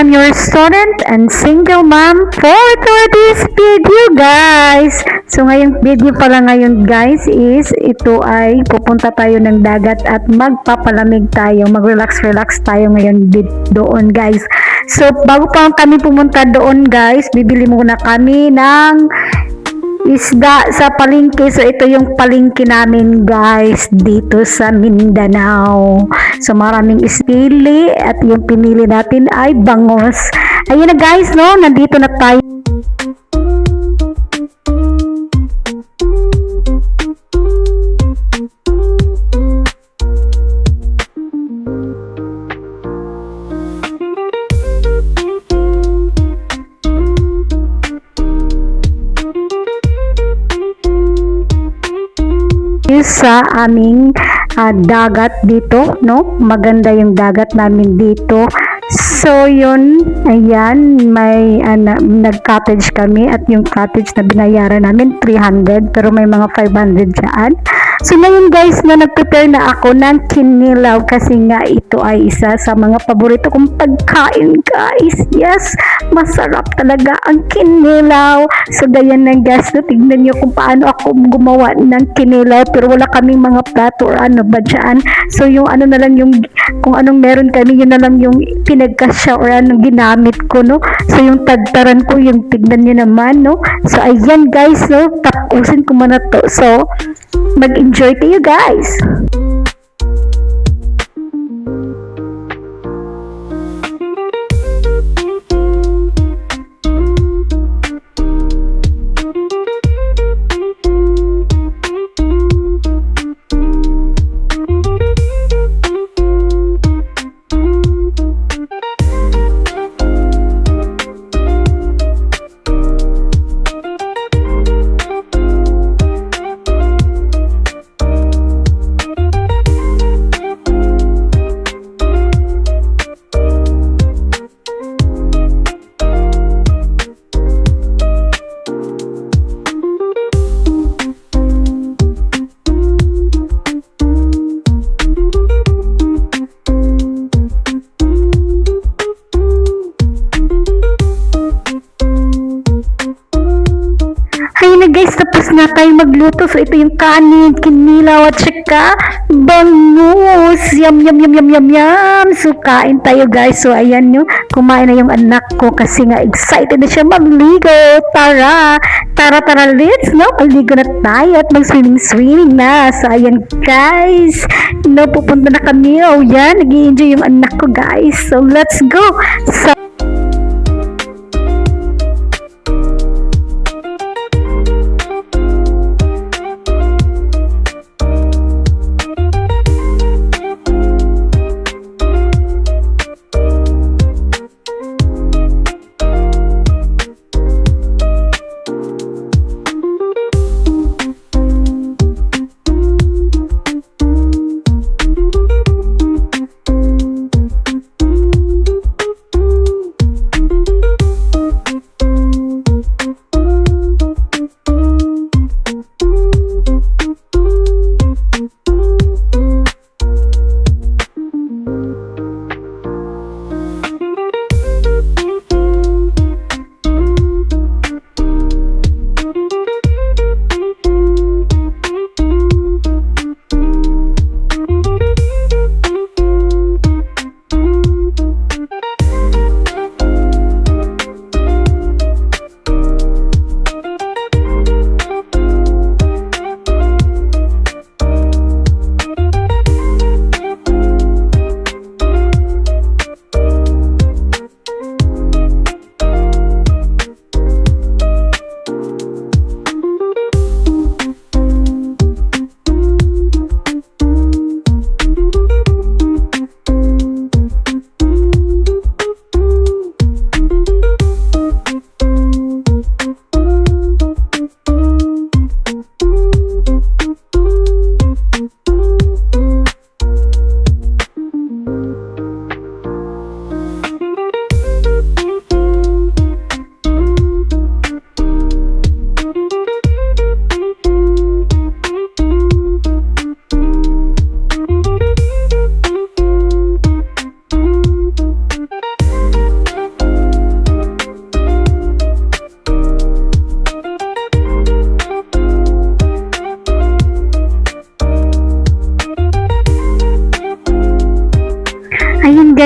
am your student and single mom for today's video, guys. So ngayong video pala ngayon, guys, is ito ay pupunta tayo ng dagat at magpapalamig tayo, mag-relax tayo ngayon doon, guys. So bago pa kami pumunta doon, guys, bibili muna kami ng isda sa palengke. So ito yung palengke namin, guys, dito sa Mindanao. So maraming ispili at yung pinili natin ay bangos. Ayun na, guys, no, nandito na tayo. Sa aming dagat dito, no, maganda yung dagat namin dito. So yun, ayan, may nag-cottage kami at yung cottage na binayaran namin 300 pero may mga 500 dyan. So ngayon, guys, na nag-prepare na ako ng kinilaw kasi nga ito ay isa sa mga paborito kong pagkain, guys. Yes, masarap talaga ang kinilaw. So ganyan na, guys, no, tignan nyo kung paano ako gumawa ng kinilaw pero wala kaming mga plato or ano ba dyan. So yung ano na lang yung kung anong meron kami, yun na lang yung pinagkasya or anong ginamit ko, no. So yung tagtaran ko, yung tignan nyo naman, no. So ayan, guys, no, tapusin ko muna to. So mag-enjoy kayo, guys. Guys, tapos na tayo magluto. So ito yung kanin, kinilaw at saka bangus. Yum, yum, yum, yum, yum, yum. So kain tayo, guys. So ayan nyo, kumain na yung anak ko kasi nga excited na siya magligo. Tara, let's, no, maligo na tayo at mag-swimming na. So ayan, guys, no, pupunta na kami. Oh yan, nag-i-enjoy yung anak ko, guys. So let's go. So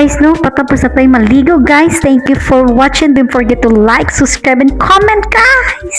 guys, no, patapos na tayo maligo guys. Thank you for watching. Don't forget to like, subscribe, and comment guys.